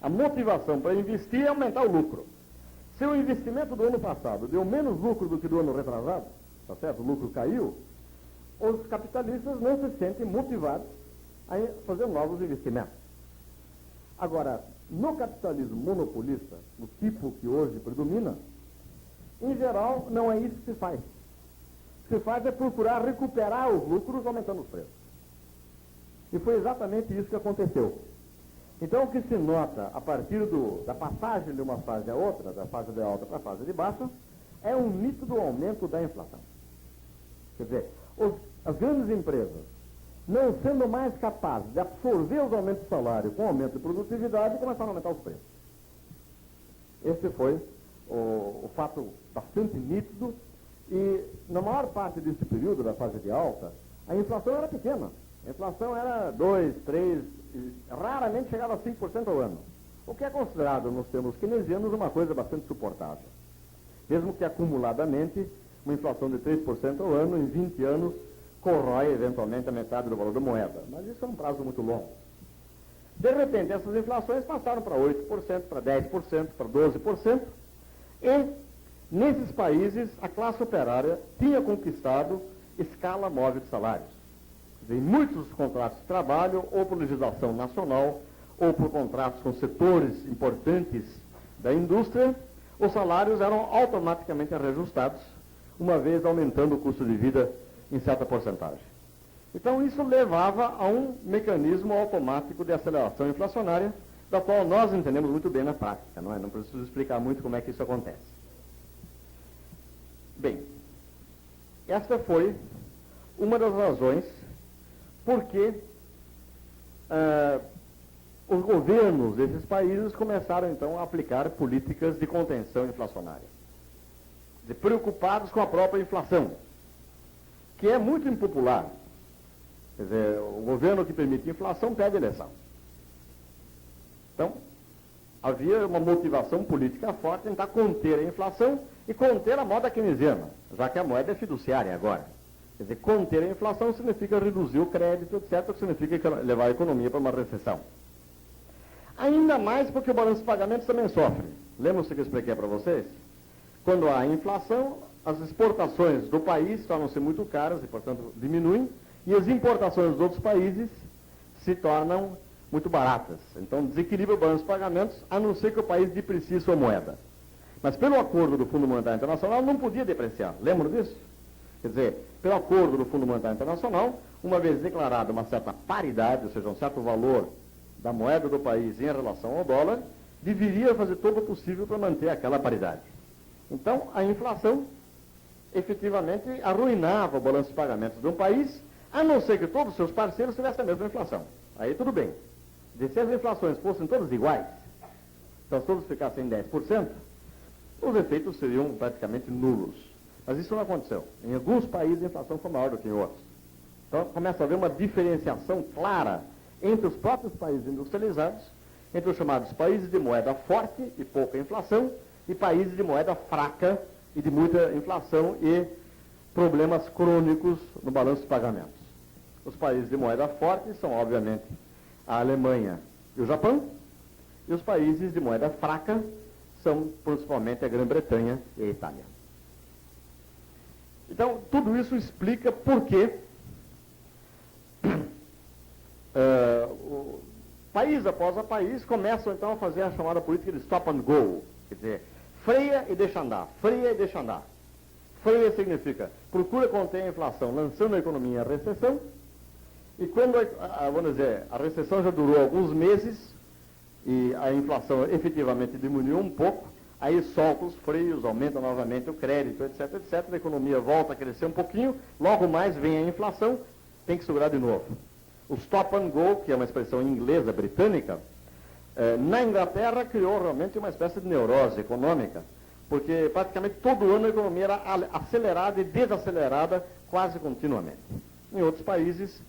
A motivação para investir é aumentar o lucro. Se o investimento do ano passado deu menos lucro do que do ano retrasado, tá certo? O lucro caiu, os capitalistas não se sentem motivados a fazer novos investimentos. Agora, no capitalismo monopolista, o tipo que hoje predomina, em geral, não é isso que se faz. O que se faz é procurar recuperar os lucros aumentando os preços. E foi exatamente isso que aconteceu. Então, o que se nota a partir da passagem de uma fase a outra, da fase de alta para a fase de baixa, é um nítido aumento da inflação. Quer dizer, as grandes empresas, não sendo mais capazes de absorver os aumentos de salário com aumento de produtividade, começaram a aumentar os preços. Esse foi o fato bastante nítido, e na maior parte desse período da fase de alta, a inflação era pequena. A inflação era 2, 3, raramente chegava a 5% ao ano. O que é considerado, nos termos keynesianos, uma coisa bastante suportável. Mesmo que acumuladamente, uma inflação de 3% ao ano, em 20 anos, corrói eventualmente a metade do valor da moeda. Mas isso é um prazo muito longo. De repente, essas inflações passaram para 8%, para 10%, para 12%, e nesses países a classe operária tinha conquistado escala móvel de salários. Em muitos contratos de trabalho, ou por legislação nacional, ou por contratos com setores importantes da indústria, os salários eram automaticamente reajustados, uma vez aumentando o custo de vida em certa porcentagem. Então, isso levava a um mecanismo automático de aceleração inflacionária, da qual nós entendemos muito bem na prática, não é? Não preciso explicar muito como é que isso acontece. Bem, esta foi uma das razões porque os governos desses países começaram, então, a aplicar políticas de contenção inflacionária, preocupados com a própria inflação, que é muito impopular. Quer dizer, o governo que permite inflação perde a eleição. Então, havia uma motivação política forte em tentar conter a inflação e conter a moda keynesiana, já que a moeda é fiduciária agora. Quer dizer, conter a inflação significa reduzir o crédito, etc., que significa levar a economia para uma recessão. Ainda mais porque o balanço de pagamentos também sofre. Lembram-se que eu expliquei para vocês? Quando há inflação, as exportações do país tornam-se muito caras e, portanto, diminuem, e as importações dos outros países se tornam muito baratas. Então, desequilibra o balanço de pagamentos, a não ser que o país deprecie sua moeda. Mas, pelo acordo do Fundo Monetário Internacional, não podia depreciar. Lembram disso? Quer dizer, pelo acordo do Fundo Monetário Internacional, uma vez declarada uma certa paridade, ou seja, um certo valor da moeda do país em relação ao dólar, deveria fazer todo o possível para manter aquela paridade. Então, a inflação efetivamente arruinava o balanço de pagamentos de um país, a não ser que todos os seus parceiros tivessem a mesma inflação. Aí tudo bem. Se as inflações fossem todas iguais, então se todos ficassem em 10%, os efeitos seriam praticamente nulos. Mas isso não aconteceu. Em alguns países a inflação foi maior do que em outros. Então começa a haver uma diferenciação clara entre os próprios países industrializados, entre os chamados países de moeda forte e pouca inflação, e países de moeda fraca e de muita inflação e problemas crônicos no balanço de pagamentos. Os países de moeda forte são, obviamente, a Alemanha e o Japão, e os países de moeda fraca são principalmente a Grã-Bretanha e a Itália. Então, tudo isso explica por que país após país começam então a fazer a chamada política de stop and go, quer dizer, freia e deixa andar, freia e deixa andar. Freia significa procura conter a inflação, lançando a economia em recessão, e quando, vamos dizer, a recessão já durou alguns meses e a inflação efetivamente diminuiu um pouco, aí solta os freios, aumenta novamente o crédito, etc, etc, a economia volta a crescer um pouquinho, logo mais vem a inflação, tem que segurar de novo. O stop and go, que é uma expressão inglesa, britânica, na Inglaterra criou realmente uma espécie de neurose econômica, porque praticamente todo ano a economia era acelerada e desacelerada quase continuamente. Em outros países,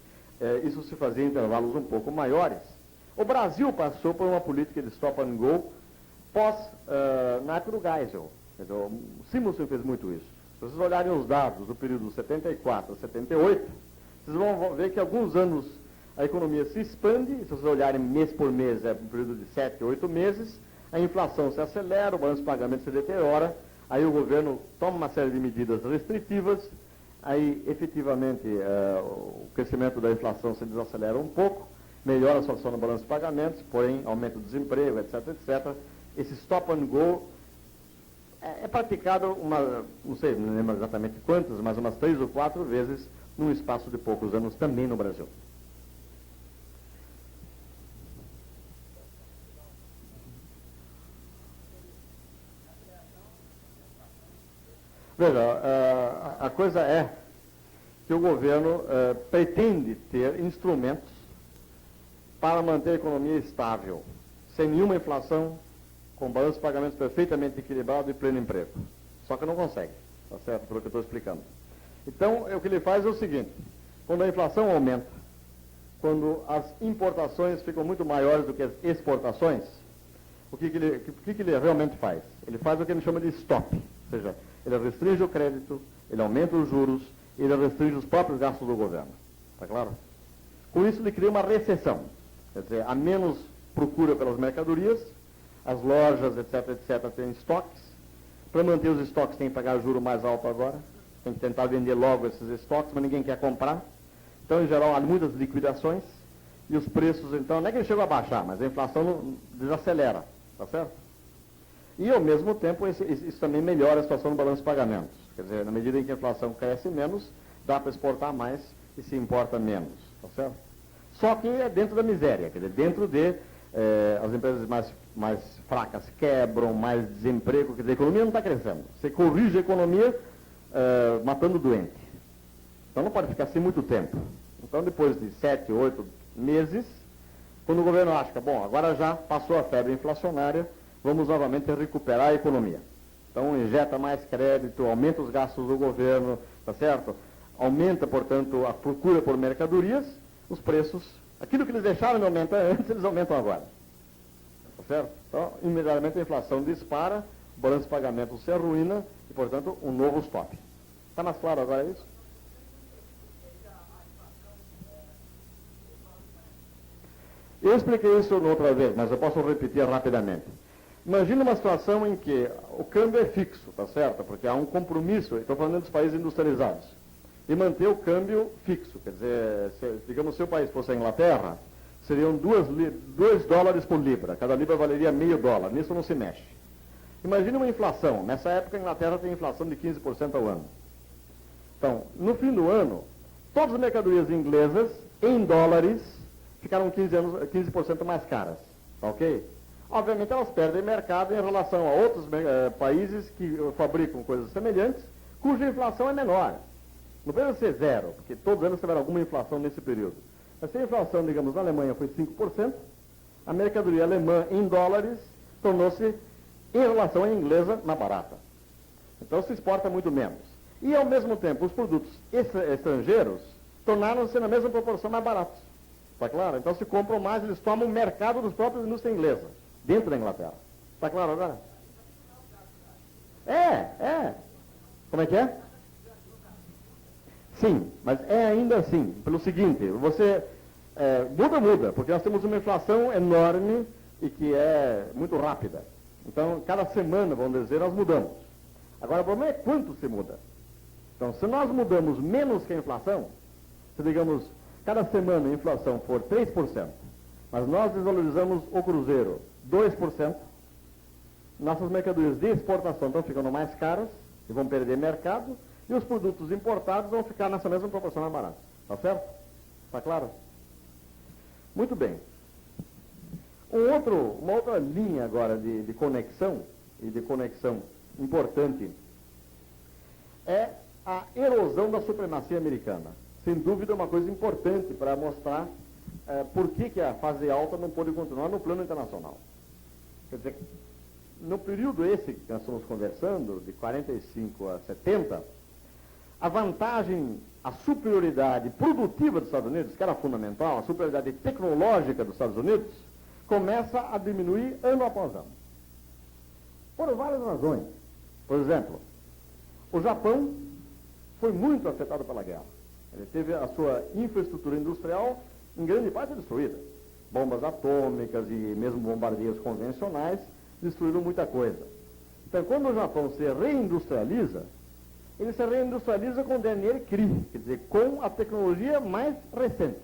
isso se fazia em intervalos um pouco maiores. O Brasil passou por uma política de stop and go na época do Geisel. O Simonsen fez muito isso. Se vocês olharem os dados do período 74 a 78, vocês vão ver que alguns anos a economia se expande, se vocês olharem mês por mês, é um período de 7, 8 meses, a inflação se acelera, o balanço de pagamento se deteriora, aí o governo toma uma série de medidas restritivas, aí efetivamente o crescimento da inflação se desacelera um pouco, melhora a situação no balanço de pagamentos, porém aumenta o desemprego, etc, etc. Esse stop and go é praticado, não sei, não lembro exatamente quantas, mas umas 3 ou 4 vezes num espaço de poucos anos também no Brasil. Veja, a coisa é que o governo pretende ter instrumentos para manter a economia estável, sem nenhuma inflação, com balanço de pagamentos perfeitamente equilibrado e pleno emprego. Só que não consegue, tá certo? Pelo que eu estou explicando. Então, o que ele faz é o seguinte, quando a inflação aumenta, quando as importações ficam muito maiores do que as exportações, o que ele realmente faz? Ele faz o que ele chama de stop, ou seja, ele restringe o crédito, ele aumenta os juros, ele restringe os próprios gastos do governo. Está claro? Com isso, ele cria uma recessão. Quer dizer, há menos procura pelas mercadorias, as lojas, etc, etc, têm estoques. Para manter os estoques, tem que pagar juro mais alto agora. Tem que tentar vender logo esses estoques, mas ninguém quer comprar. Então, em geral, há muitas liquidações. E os preços, então, não é que eles chegam a baixar, mas a inflação desacelera. Está certo? E, ao mesmo tempo, isso também melhora a situação do balanço de pagamentos. Quer dizer, na medida em que a inflação cresce menos, dá para exportar mais e se importa menos. Tá certo? Só que é dentro da miséria, quer dizer, dentro de as empresas mais fracas quebram, mais desemprego, quer dizer, a economia não está crescendo. Você corrige a economia matando o doente. Então não pode ficar assim muito tempo. Então, depois de 7, 8 meses, quando o governo acha que, bom, agora já passou a febre inflacionária, vamos novamente recuperar a economia. Então, injeta mais crédito, aumenta os gastos do governo, tá certo? Aumenta, portanto, a procura por mercadorias, os preços, aquilo que eles deixaram de aumentar antes, eles aumentam agora. Tá certo? Então, imediatamente a inflação dispara, o balanço de pagamento se arruína e, portanto, um novo stop. Está mais claro agora isso? Eu expliquei isso outra vez, mas eu posso repetir rapidamente. Imagina uma situação em que o câmbio é fixo, tá certo? Porque há um compromisso, estou falando dos países industrializados, de manter o câmbio fixo. Quer dizer, digamos, se o país fosse a Inglaterra, seriam 2 dólares por libra. Cada libra valeria meio dólar. Nisso não se mexe. Imagina uma inflação. Nessa época, a Inglaterra tem inflação de 15% ao ano. Então, no fim do ano, todas as mercadorias inglesas, em dólares, ficaram 15% mais caras. Tá ok? Obviamente, elas perdem mercado em relação a outros países que fabricam coisas semelhantes, cuja inflação é menor. Não precisa ser zero, porque todos os anos tiveram alguma inflação nesse período. Mas se a inflação, digamos, na Alemanha foi 5%, a mercadoria alemã em dólares tornou-se, em relação à inglesa, mais barata. Então se exporta muito menos. E, ao mesmo tempo, os produtos estrangeiros tornaram-se, na mesma proporção, mais baratos. Está claro? Então se compram mais, eles tomam o mercado dos próprios indústria inglesa, dentro da Inglaterra. Está claro agora? Como é que é? Sim, mas é ainda assim, pelo seguinte, você muda, porque nós temos uma inflação enorme e que é muito rápida. Então, cada semana, vamos dizer, nós mudamos. Agora, o problema é quanto se muda. Então, se nós mudamos menos que a inflação, se, digamos, cada semana a inflação for 3%, mas nós desvalorizamos o cruzeiro 2%, nossas mercadorias de exportação estão ficando mais caras e vão perder mercado, e os produtos importados vão ficar nessa mesma proporção mais baratos. Tá certo? Tá claro? Muito bem. Uma outra linha agora de conexão, e de conexão importante, é a erosão da supremacia americana. Sem dúvida, é uma coisa importante para mostrar por que a fase alta não pode continuar no plano internacional. Quer dizer, no período esse que nós estamos conversando, de 45 a 70, a vantagem, a superioridade produtiva dos Estados Unidos, que era fundamental, a superioridade tecnológica dos Estados Unidos, começa a diminuir ano após ano. Por várias razões. Por exemplo, o Japão foi muito afetado pela guerra. Ele teve a sua infraestrutura industrial em grande parte destruída. Bombas atômicas e mesmo bombardeios convencionais destruíram muita coisa. Então, quando o Japão se reindustrializa, ele se reindustrializa com Daniel Cri, quer dizer, com a tecnologia mais recente.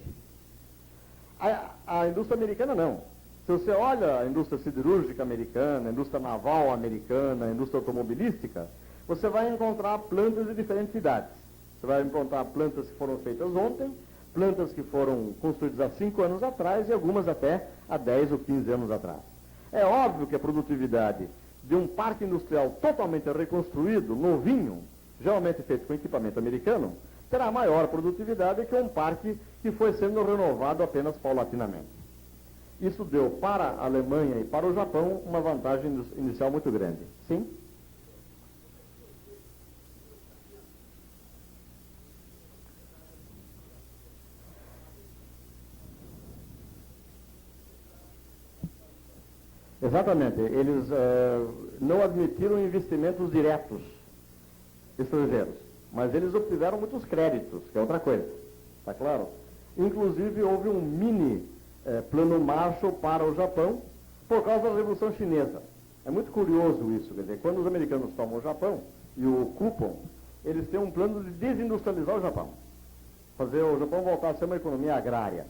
A indústria americana não. Se você olha a indústria siderúrgica americana, a indústria naval americana, a indústria automobilística, você vai encontrar plantas de diferentes idades. Você vai encontrar plantas que foram feitas ontem, plantas que foram construídas há 5 anos atrás e algumas até há 10 ou 15 anos atrás. É óbvio que a produtividade de um parque industrial totalmente reconstruído, novinho, geralmente feito com equipamento americano, terá maior produtividade que um parque que foi sendo renovado apenas paulatinamente. Isso deu para a Alemanha e para o Japão uma vantagem inicial muito grande. Sim? Exatamente. Eles não admitiram investimentos diretos estrangeiros, mas eles obtiveram muitos créditos, que é outra coisa. Está claro? Inclusive, houve um mini plano Marshall para o Japão por causa da Revolução Chinesa. É muito curioso isso. Quer dizer, quando os americanos tomam o Japão e o ocupam, eles têm um plano de desindustrializar o Japão. Fazer o Japão voltar a ser uma economia agrária.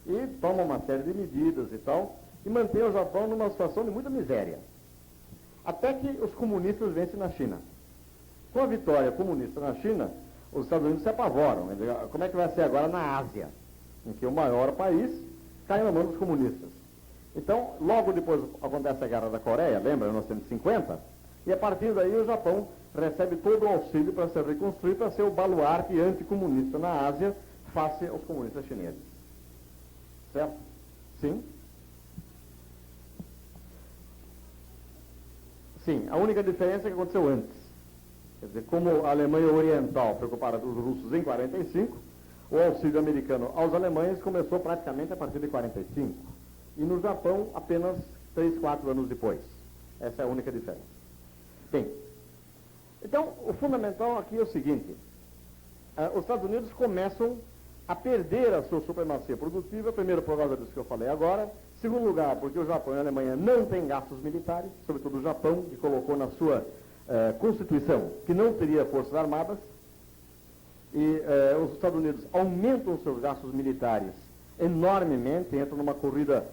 E tomam uma série de medidas e tal, e mantém o Japão numa situação de muita miséria. Até que os comunistas vencem na China. Com a vitória comunista na China, os Estados Unidos se apavoram. Como é que vai ser agora na Ásia, em que o maior país cai na mão dos comunistas? Então, logo depois acontece a Guerra da Coreia, lembra, em 1950? E a partir daí o Japão recebe todo o auxílio para se reconstruir, para ser o baluarte anticomunista na Ásia, face aos comunistas chineses. Certo? Sim? Sim, a única diferença é que aconteceu antes. Quer dizer, como a Alemanha Oriental foi ocupada pelos russos em 45, o auxílio americano aos alemães começou praticamente a partir de 45. E no Japão, apenas 3, 4 anos depois. Essa é a única diferença. Bem, então, o fundamental aqui é o seguinte. Os Estados Unidos começam a perder a sua supremacia produtiva, primeiro por causa disso que eu falei agora, segundo lugar, porque o Japão e a Alemanha não têm gastos militares, sobretudo o Japão, que colocou na sua Constituição que não teria forças armadas, e os Estados Unidos aumentam seus gastos militares enormemente, entram numa corrida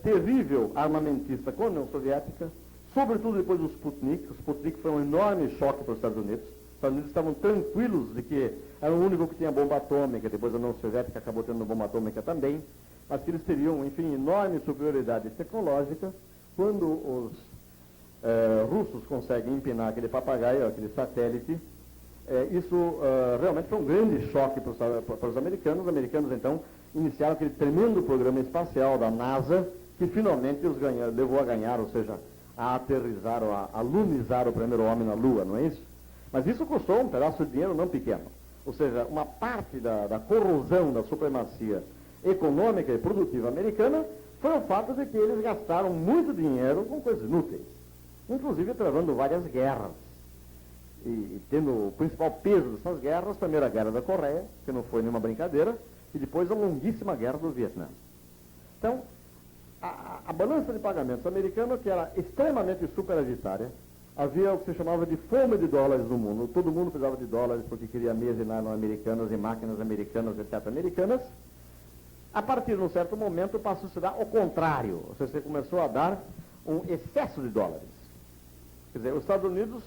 terrível armamentista com a União Soviética, sobretudo depois do Sputnik. O Sputnik foi um enorme choque para os Estados Unidos. Os Estados Unidos estavam tranquilos de que era o único que tinha bomba atômica, depois a União Soviética acabou tendo bomba atômica também, mas que eles teriam, enfim, enorme superioridade tecnológica. Quando os russos conseguem empinar aquele papagaio, aquele satélite, isso realmente foi um grande choque para os americanos. Os americanos, então, iniciaram aquele tremendo programa espacial da NASA, que finalmente os levou a ganhar, ou seja, a aterrizar, ou a lunizar o primeiro homem na Lua, não é isso? Mas isso custou um pedaço de dinheiro não pequeno. Ou seja, uma parte da corrosão da supremacia econômica e produtiva americana foi o fato de que eles gastaram muito dinheiro com coisas inúteis, inclusive travando várias guerras. E tendo o principal peso dessas guerras, a primeira guerra da Coreia, que não foi nenhuma brincadeira, e depois a longuíssima guerra do Vietnã. Então, a balança de pagamentos americana, que era extremamente superavitária, havia o que se chamava de fome de dólares no mundo. Todo mundo precisava de dólares porque queria mesas e nylon americanas e máquinas americanas, etc. americanas. A partir de um certo momento passou a se dar o contrário. Ou seja, você começou a dar um excesso de dólares. Quer dizer, os Estados Unidos,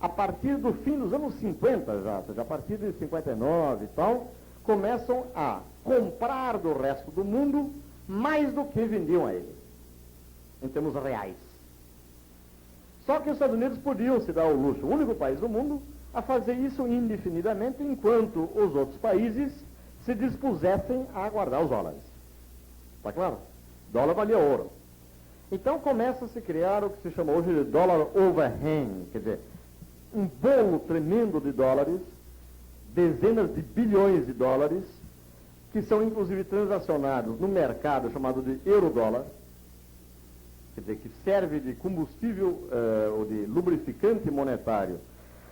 a partir do fim dos anos 50 já, ou seja, a partir de 59 e tal, começam a comprar do resto do mundo mais do que vendiam a ele, em termos reais. Só que os Estados Unidos podiam se dar o luxo, o único país do mundo, a fazer isso indefinidamente, enquanto os outros países se dispusessem a guardar os dólares. Está claro? Dólar valia ouro. Então começa a se criar o que se chama hoje de dólar overhang, quer dizer, um bolo tremendo de dólares, dezenas de bilhões de dólares, que são inclusive transacionados no mercado chamado de euro-dólar, quer dizer, que serve de combustível ou de lubrificante monetário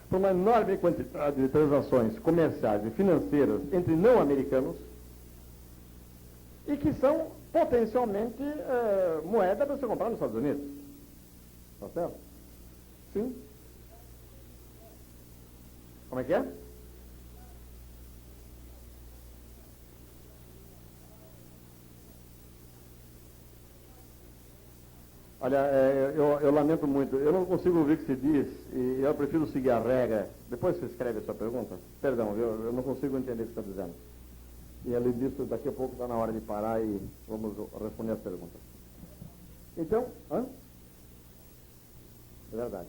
para uma enorme quantidade de transações comerciais e financeiras entre não americanos. e que são potencialmente moeda para você comprar nos Estados Unidos. Tá certo? Sim. Como é que é? Olha, eu lamento muito, eu não consigo ouvir o que se diz e eu prefiro seguir a regra. Depois você escreve a sua pergunta. Perdão, eu não consigo entender o que você está dizendo. E além disso, daqui a pouco está na hora de parar e vamos responder as perguntas. Então, é verdade.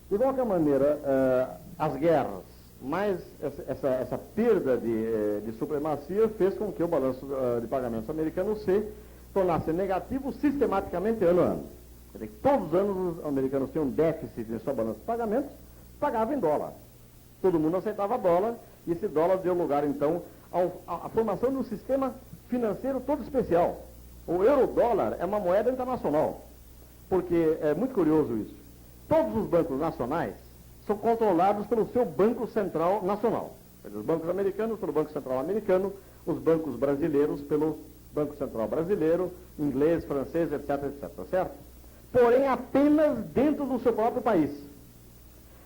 De qualquer maneira, as guerras, mais essa perda de supremacia fez com que o balanço de pagamentos americano se tornasse negativo sistematicamente ano a ano. Quer dizer, todos os anos os americanos tinham um déficit em sua balança de pagamentos, pagavam em dólar. Todo mundo aceitava dólar e esse dólar deu lugar, então, à formação de um sistema financeiro todo especial. O euro-dólar é uma moeda internacional, porque é muito curioso isso. Todos os bancos nacionais são controlados pelo seu Banco Central Nacional. Os bancos americanos pelo Banco Central Americano, os bancos brasileiros pelo Banco Central Brasileiro, inglês, francês, etc, etc, certo? Porém, apenas dentro do seu próprio país.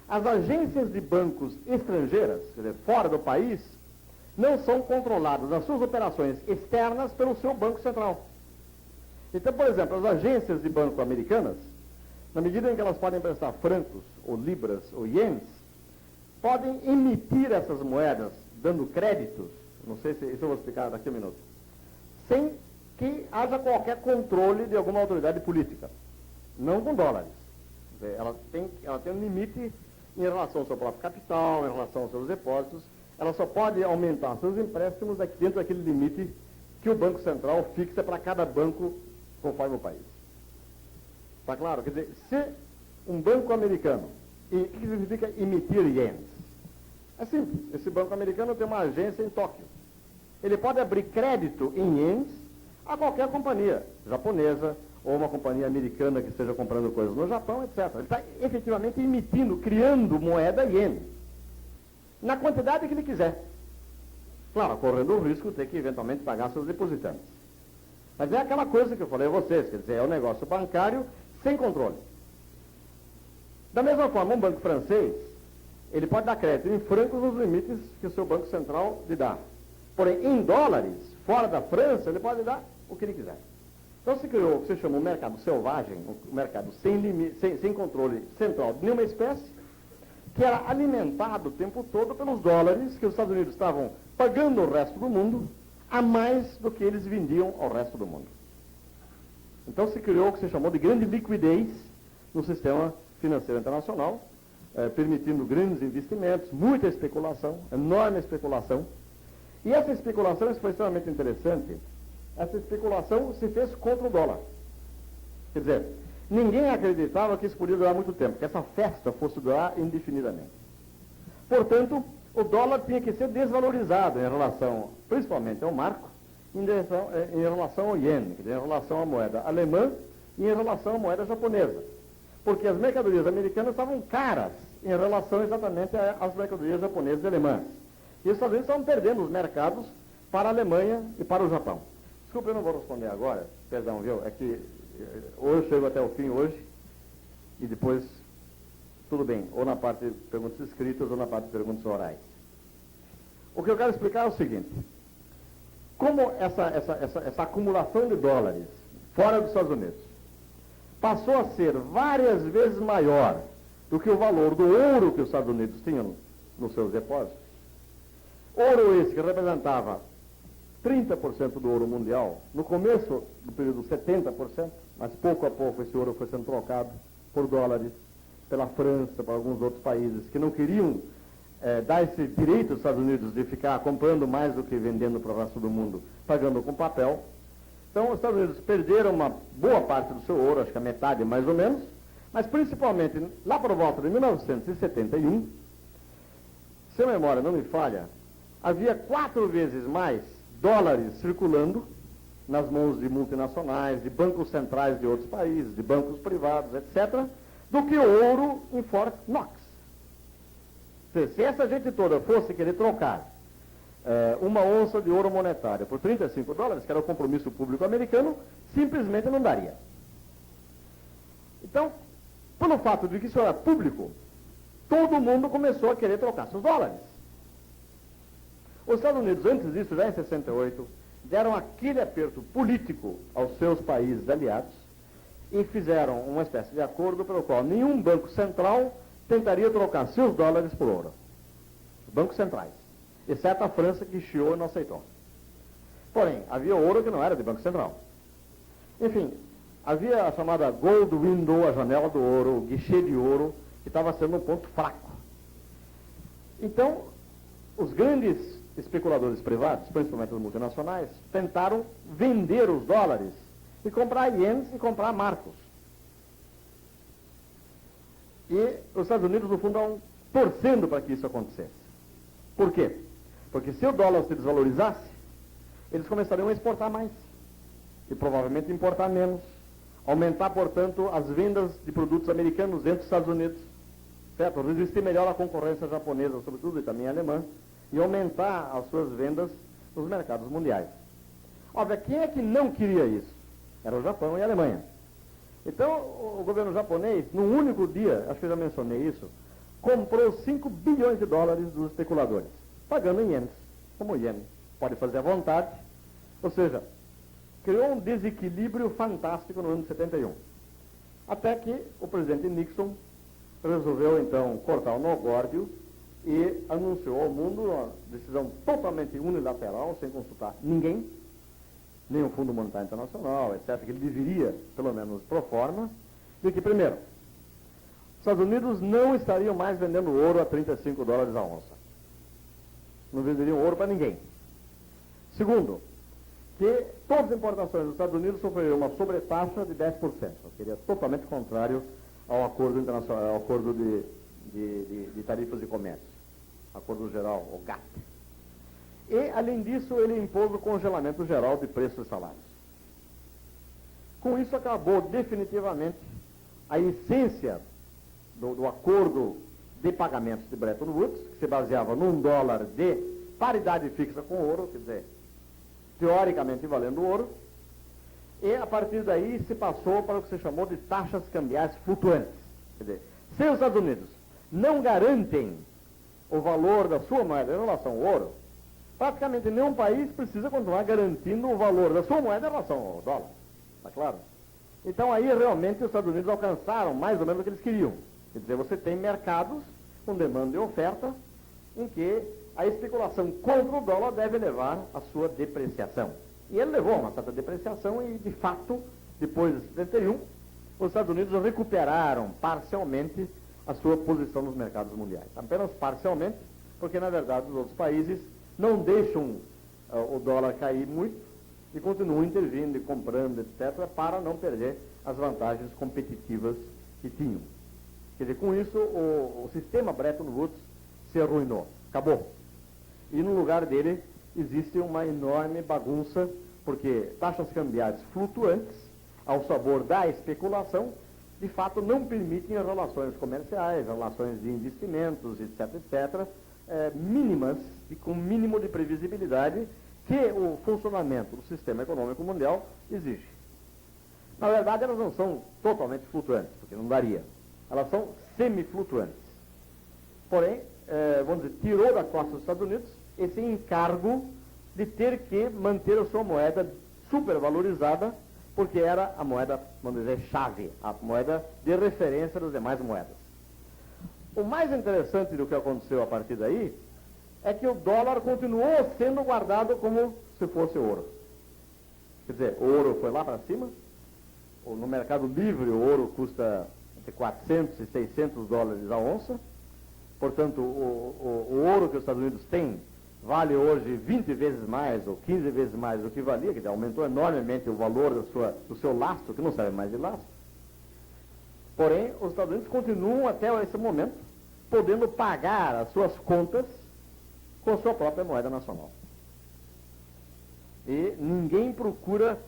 As agências de bancos estrangeiras, quer dizer, fora do país, não são controladas nas suas operações externas pelo seu Banco Central. Então, por exemplo, as agências de banco americanas, na medida em que elas podem prestar francos, ou libras, ou ienes, podem emitir essas moedas, dando créditos, não sei se isso eu vou explicar daqui a um minuto, sem que haja qualquer controle de alguma autoridade política, não com dólares. Ela tem um limite em relação ao seu próprio capital, em relação aos seus depósitos, ela só pode aumentar seus empréstimos dentro daquele limite que o Banco Central fixa para cada banco conforme o país. Está claro? Quer dizer, se um banco americano, e o que significa emitir ienes? É simples, esse banco americano tem uma agência em Tóquio. Ele pode abrir crédito em ienes a qualquer companhia japonesa ou uma companhia americana que esteja comprando coisas no Japão, etc. Ele está efetivamente emitindo, criando moeda iene, na quantidade que ele quiser. Claro, correndo o risco de ter que eventualmente pagar seus depositantes. Mas é aquela coisa que eu falei a vocês, quer dizer, é um negócio bancário sem controle. Da mesma forma, um banco francês, ele pode dar crédito em francos nos limites que o seu Banco Central lhe dá. Porém, em dólares, fora da França, ele pode dar o que ele quiser. Então se criou o que se chama um mercado selvagem, um mercado sem controle central de nenhuma espécie, que era alimentado o tempo todo pelos dólares que os Estados Unidos estavam pagando ao resto do mundo, a mais do que eles vendiam ao resto do mundo. Então se criou o que se chamou de grande liquidez no sistema financeiro internacional, permitindo grandes investimentos, muita especulação, enorme especulação. E essa especulação, isso foi extremamente interessante, essa especulação se fez contra o dólar. Quer dizer, ninguém acreditava que isso podia durar muito tempo, que essa festa fosse durar indefinidamente. Portanto, o dólar tinha que ser desvalorizado em relação, principalmente ao marco, em relação ao iene, quer dizer, em relação à moeda alemã e em relação à moeda japonesa. Porque as mercadorias americanas estavam caras em relação exatamente às mercadorias japonesas e alemãs. E os Estados Unidos estavam perdendo os mercados para a Alemanha e para o Japão. Desculpa, eu não vou responder agora, perdão, viu? É que hoje eu chego até o fim hoje e depois, tudo bem, ou na parte de perguntas escritas ou na parte de perguntas orais. O que eu quero explicar é o seguinte: como essa acumulação de dólares fora dos Estados Unidos passou a ser várias vezes maior do que o valor do ouro que os Estados Unidos tinham nos seus depósitos, ouro esse que representava 30% do ouro mundial, no começo do período 70%, mas pouco a pouco esse ouro foi sendo trocado por dólares pela França, para alguns outros países que não queriam dar esse direito aos Estados Unidos de ficar comprando mais do que vendendo para o resto do mundo, pagando com papel. Então os Estados Unidos perderam uma boa parte do seu ouro, acho que a metade mais ou menos, mas principalmente lá por volta de 1971, se a memória não me falha, havia 4 vezes mais dólares circulando nas mãos de multinacionais, de bancos centrais de outros países, de bancos privados, etc., do que ouro em Fort Knox. Se essa gente toda fosse querer trocar uma onça de ouro monetário por 35 dólares, que era o compromisso público americano, simplesmente não daria. Então, pelo fato de que isso era público, todo mundo começou a querer trocar seus dólares. Os Estados Unidos, antes disso, já em 68, deram aquele aperto político aos seus países aliados e fizeram uma espécie de acordo pelo qual nenhum banco central tentaria trocar seus dólares por ouro. Os bancos centrais, exceto a França, que chiou e não aceitou. Porém, havia ouro que não era de banco central. Enfim, havia a chamada gold window, a janela do ouro, o guichê de ouro, que estava sendo um ponto fraco. Então, os grandes especuladores privados, principalmente os multinacionais, tentaram vender os dólares e comprar ienes e comprar marcos. E os Estados Unidos, no fundo, estão torcendo para que isso acontecesse. Por quê? Porque se o dólar se desvalorizasse, eles começariam a exportar mais e provavelmente importar menos. Aumentar, portanto, as vendas de produtos americanos dentro dos Estados Unidos, certo? Resistir melhor à concorrência japonesa, sobretudo, e também alemã, e aumentar as suas vendas nos mercados mundiais. Óbvio, quem é que não queria isso? Era o Japão e a Alemanha. Então, o governo japonês, num único dia, acho que eu já mencionei isso, comprou 5 bilhões de dólares dos especuladores, pagando em ienes, como o iene pode fazer à vontade, ou seja, criou um desequilíbrio fantástico no ano de 71. Até que o presidente Nixon resolveu, então, cortar o nó górdio e anunciou ao mundo uma decisão totalmente unilateral, sem consultar ninguém, nem o Fundo Monetário Internacional, etc., que ele deveria, pelo menos pro forma, de que, primeiro, os Estados Unidos não estariam mais vendendo ouro a 35 dólares a onça. Não venderiam ouro para ninguém. Segundo, que todas as importações dos Estados Unidos sofreriam uma sobretaxa de 10%, que seria totalmente contrário ao acordo internacional, ao acordo de tarifas de comércio, acordo geral, o GATT. E, além disso, ele impôs o congelamento geral de preços e salários. Com isso, acabou definitivamente a essência do acordo de pagamentos de Bretton Woods, que se baseava num dólar de paridade fixa com ouro, quer dizer, teoricamente valendo ouro, e a partir daí se passou para o que se chamou de taxas cambiais flutuantes. Quer dizer, se os Estados Unidos não garantem o valor da sua moeda em relação ao ouro, praticamente nenhum país precisa continuar garantindo o valor da sua moeda em relação ao dólar. Está claro? Então aí realmente os Estados Unidos alcançaram mais ou menos o que eles queriam. Quer dizer, você tem mercados com demanda e oferta em que a especulação contra o dólar deve levar à sua depreciação. E ele levou a uma certa depreciação e, de fato, depois de 71, os Estados Unidos recuperaram parcialmente a sua posição nos mercados mundiais. Apenas parcialmente, porque, na verdade, os outros países não deixam o dólar cair muito e continuam intervindo e comprando, etc., para não perder as vantagens competitivas que tinham. Quer dizer, com isso, o sistema Bretton Woods se arruinou. Acabou. E no lugar dele existe uma enorme bagunça, porque taxas cambiais flutuantes, ao sabor da especulação, de fato não permitem as relações comerciais, relações de investimentos, etc., mínimas e com mínimo de previsibilidade que o funcionamento do sistema econômico mundial exige. Na verdade, elas não são totalmente flutuantes, porque não daria. Elas são semi-flutuantes. Porém, vamos dizer, tirou da costa dos Estados Unidos esse encargo de ter que manter a sua moeda supervalorizada, porque era a moeda, vamos dizer, chave, a moeda de referência das demais moedas. O mais interessante do que aconteceu a partir daí é que o dólar continuou sendo guardado como se fosse ouro. Quer dizer, o ouro foi lá para cima, no mercado livre o ouro custa entre 400 e 600 dólares a onça, portanto, o ouro que os Estados Unidos têm vale hoje 20 vezes mais ou 15 vezes mais do que valia, quer dizer, aumentou enormemente o valor do seu lastro, que não serve mais de lastro. Porém, os Estados Unidos continuam até esse momento podendo pagar as suas contas com sua própria moeda nacional. E ninguém procura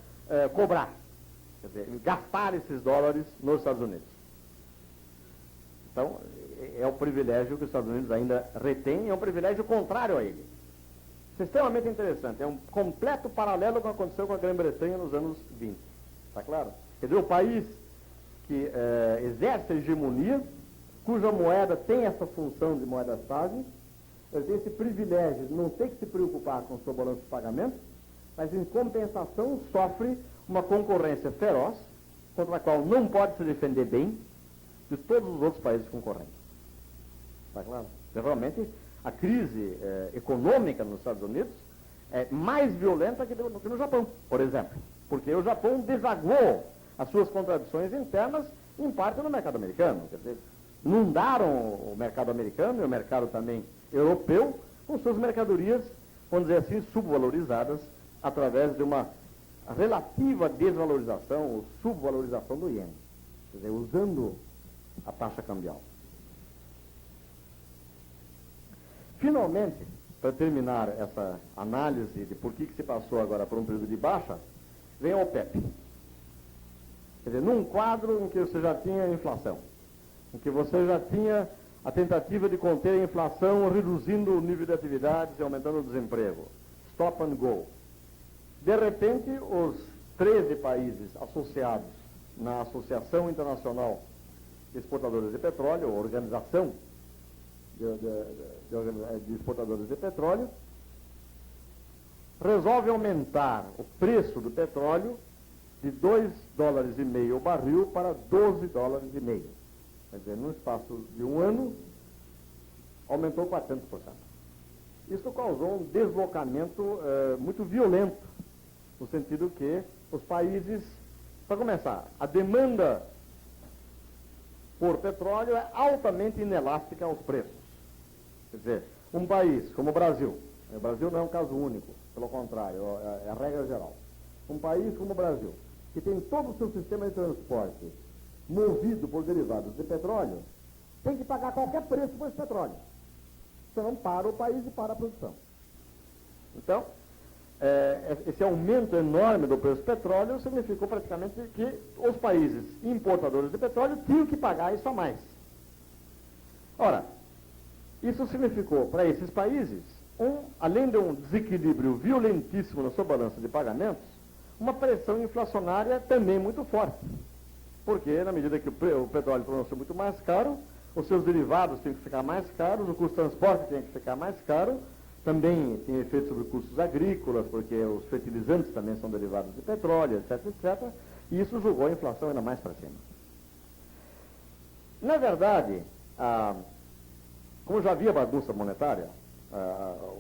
cobrar, quer dizer, gastar esses dólares nos Estados Unidos. Então, é o privilégio que os Estados Unidos ainda retêm, é um privilégio contrário a ele. Isso é extremamente interessante. É um completo paralelo com o que aconteceu com a Grã-Bretanha nos anos 20. Está claro? Quer dizer, o país que exerce a hegemonia, cuja moeda tem essa função de moeda estável, ele tem esse privilégio de não ter que se preocupar com o seu balanço de pagamento, mas em compensação sofre uma concorrência feroz, contra a qual não pode se defender bem, de todos os outros países concorrentes. Está claro? Realmente, a crise econômica nos Estados Unidos é mais violenta que no Japão, por exemplo, porque o Japão desaguou as suas contradições internas, em parte no mercado americano. Quer dizer, inundaram o mercado americano e o mercado também europeu com suas mercadorias, vamos dizer assim, subvalorizadas através de uma relativa desvalorização ou subvalorização do iene, quer dizer, usando a taxa cambial. Finalmente, para terminar essa análise de por que se passou agora por um período de baixa, vem a OPEP. Quer dizer, num quadro em que você já tinha inflação, em que você já tinha a tentativa de conter a inflação, reduzindo o nível de atividades e aumentando o desemprego. Stop and go. De repente, os 13 países associados na Associação Internacional de Exportadores de Petróleo, ou Organização de Exportadores de Petróleo, resolvem aumentar o preço do petróleo de $2,5 o barril para $12,5. Quer dizer, num espaço de um ano, aumentou 400%. Isso causou um deslocamento muito violento, no sentido que os países, para começar, a demanda por petróleo é altamente inelástica aos preços. Quer dizer, um país como o Brasil não é um caso único, pelo contrário, é a regra geral. Um país como o Brasil, que tem todo o seu sistema de transporte movido por derivados de petróleo, tem que pagar qualquer preço por esse petróleo. Senão para o país e para a produção. Então, esse aumento enorme do preço do petróleo significou praticamente que os países importadores de petróleo tinham que pagar isso a mais. Ora, isso significou para esses países, além de um desequilíbrio violentíssimo na sua balança de pagamentos, uma pressão inflacionária também muito forte. Porque, na medida que o petróleo tornou-se muito mais caro, os seus derivados têm que ficar mais caros, o custo de transporte tem que ficar mais caro, também tem efeito sobre custos agrícolas, porque os fertilizantes também são derivados de petróleo, etc, etc, e isso jogou a inflação ainda mais para cima. Na verdade, como já havia bagunça monetária,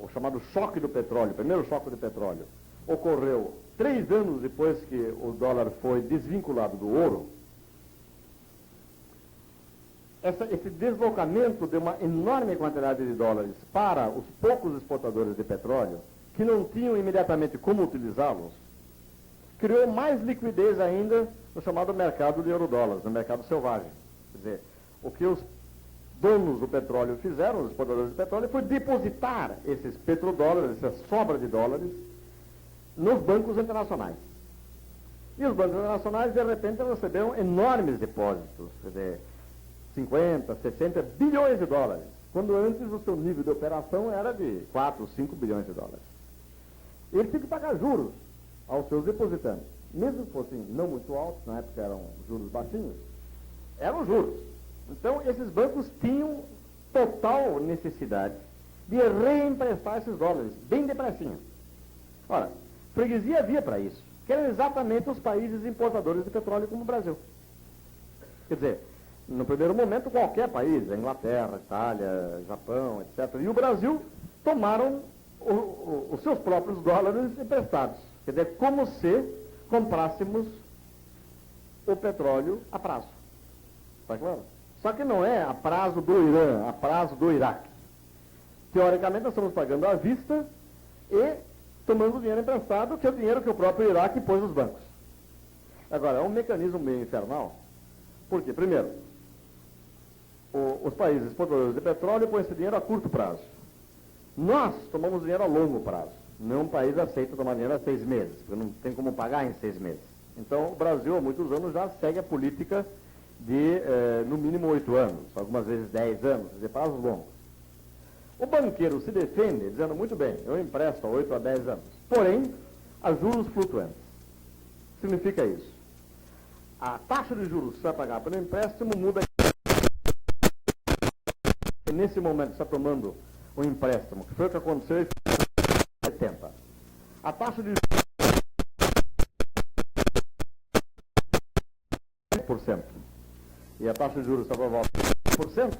o chamado choque do petróleo, o primeiro choque do petróleo, ocorreu 3 anos depois que o dólar foi desvinculado do ouro. Esse deslocamento de uma enorme quantidade de dólares para os poucos exportadores de petróleo, que não tinham imediatamente como utilizá-los, criou mais liquidez ainda no chamado mercado de eurodólares, no mercado selvagem. Quer dizer, o que os donos do petróleo fizeram, os exportadores de petróleo, foi depositar esses petrodólares, essa sobra de dólares, nos bancos internacionais. E os bancos internacionais, de repente, receberam enormes depósitos, quer dizer, 50, 60 bilhões de dólares, quando antes o seu nível de operação era de 4, 5 bilhões de dólares. Eles tinham que pagar juros aos seus depositantes, mesmo que fossem não muito altos, na época eram juros baixinhos, eram juros. Então, esses bancos tinham total necessidade de reemprestar esses dólares, bem depressinha. Ora, freguesia havia para isso, que eram exatamente os países importadores de petróleo como o Brasil. Quer dizer, no primeiro momento, qualquer país, a Inglaterra, Itália, Japão, etc., e o Brasil, tomaram os seus próprios dólares emprestados. Quer dizer, como se comprássemos o petróleo a prazo. Está claro? Só que não é a prazo do Irã, a prazo do Iraque. Teoricamente, nós estamos pagando à vista e tomando dinheiro emprestado, que é o dinheiro que o próprio Iraque pôs nos bancos. Agora, é um mecanismo meio infernal. Por quê? Primeiro, os países exportadores de petróleo põem esse dinheiro a curto prazo. Nós tomamos dinheiro a longo prazo. Nenhum país aceita tomar dinheiro a 6 meses, porque não tem como pagar em 6 meses. Então, o Brasil, há muitos anos, já segue a política de, no mínimo, 8 anos, algumas vezes 10 anos, quer dizer, prazos longos. O banqueiro se defende dizendo, muito bem, eu empresto há 8 a 10 anos, porém, a juros flutuantes. Significa isso. A taxa de juros que você vai pagar pelo empréstimo muda. Nesse momento você está tomando um empréstimo, que foi o que aconteceu em 70. A taxa de juros é 10%. E a taxa de juros está para volta de 10%.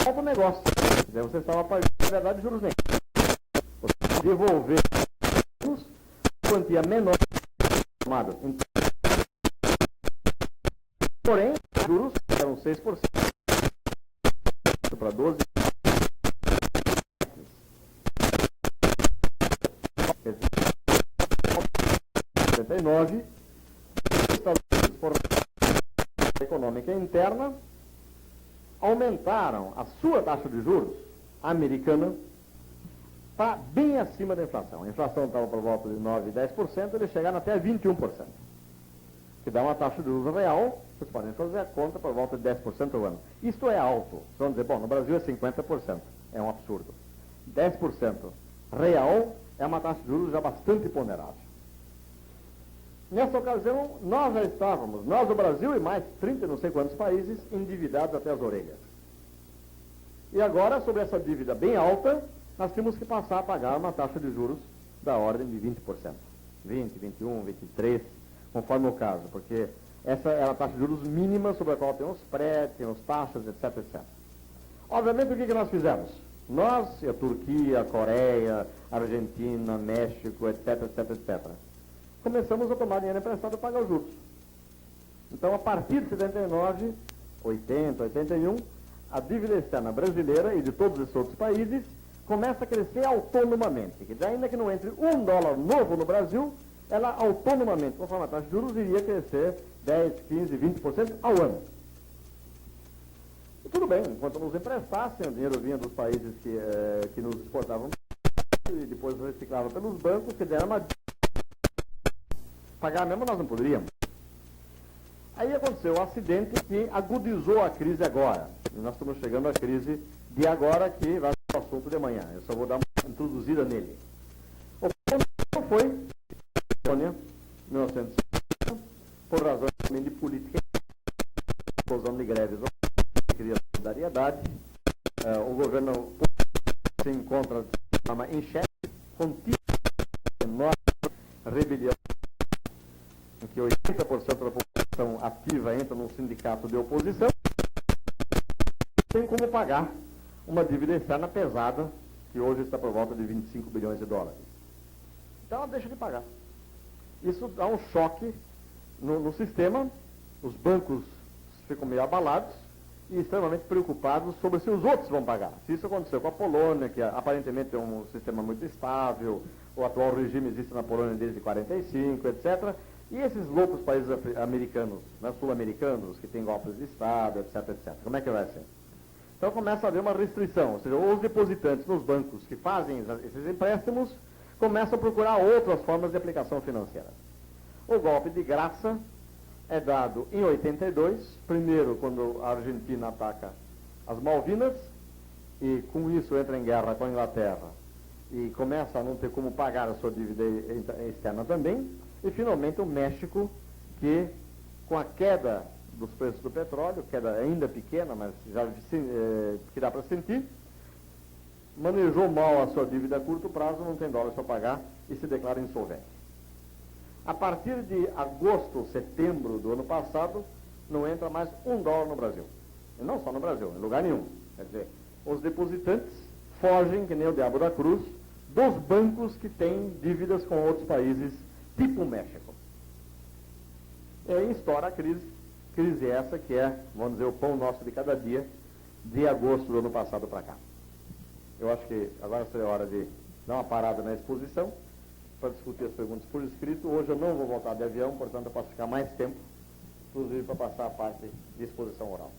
Falta o negócio. Daí você estava pagando, na verdade, juros nem. Você devolver quantia menor tomada. Porém, os juros eram 6% para 12%. Os Estados Unidos, por econômica interna, aumentaram a sua taxa de juros americana para bem acima da inflação. A inflação estava por volta de 9%, 10%, eles chegaram até 21%, que dá uma taxa de juros real, vocês podem fazer a conta, por volta de 10% ao ano. Isto é alto. Vocês vão dizer, bom, no Brasil é 50%, é um absurdo. 10% real é uma taxa de juros já bastante ponderável. Nessa ocasião, nós já estávamos, nós, o Brasil e mais 30 não sei quantos países, endividados até as orelhas. E agora, sobre essa dívida bem alta, nós temos que passar a pagar uma taxa de juros da ordem de 20%. 20, 21, 23, conforme o caso, porque essa é a taxa de juros mínima sobre a qual tem os spreads, tem as taxas, etc, etc. Obviamente, o que nós fizemos? Nós, a Turquia, a Coreia, a Argentina, México, etc, etc, etc, começamos a tomar dinheiro emprestado e pagar os juros. Então, a partir de 79, 80, 81, a dívida externa brasileira e de todos esses outros países começa a crescer autonomamente. Quer dizer, ainda que não entre $1 novo no Brasil, ela autonomamente, conforme a taxa de juros, iria crescer 10, 15, 20% ao ano. E tudo bem, enquanto nos emprestassem, o dinheiro vinha dos países que nos exportavam e depois reciclavam pelos bancos, que deram uma... Pagar mesmo nós não poderíamos. Aí aconteceu um acidente que agudizou a crise agora. E nós estamos chegando à crise de agora, que vai ser o assunto de amanhã. Eu só vou dar uma introduzida nele. O problema foi, 1950, por razões também de política, explosão de greves, cria solidariedade, o governo se encontra de forma em cheque, contínua, enorme rebelião, em que 80% da população ativa entra num sindicato de oposição, tem como pagar uma dívida externa pesada, que hoje está por volta de 25 bilhões de dólares. Então ela deixa de pagar. Isso dá um choque no sistema, os bancos ficam meio abalados e extremamente preocupados sobre se os outros vão pagar. Se isso aconteceu com a Polônia, que aparentemente é um sistema muito estável, o atual regime existe na Polônia desde 45, etc., e esses loucos países americanos, né, sul-americanos, que têm golpes de Estado, etc, etc. Como é que vai ser? Então começa a haver uma restrição, ou seja, os depositantes nos bancos que fazem esses empréstimos começam a procurar outras formas de aplicação financeira. O golpe de graça é dado em 82, primeiro quando a Argentina ataca as Malvinas, e com isso entra em guerra com a Inglaterra, e começa a não ter como pagar a sua dívida externa também, e finalmente o México, que com a queda dos preços do petróleo, queda ainda pequena, mas já que dá para sentir, manejou mal a sua dívida a curto prazo, não tem dólares para pagar e se declara insolvente. A partir de agosto, setembro do ano passado, não entra mais $1 no Brasil. E não só no Brasil, em lugar nenhum. Quer dizer, os depositantes fogem, que nem o diabo da cruz, dos bancos que têm dívidas com outros países, tipo o México. E aí estoura a crise essa que é, vamos dizer, o pão nosso de cada dia, de agosto do ano passado para cá. Eu acho que agora seria a hora de dar uma parada na exposição, para discutir as perguntas por escrito. Hoje eu não vou voltar de avião, portanto eu posso ficar mais tempo, inclusive para passar a parte de exposição oral.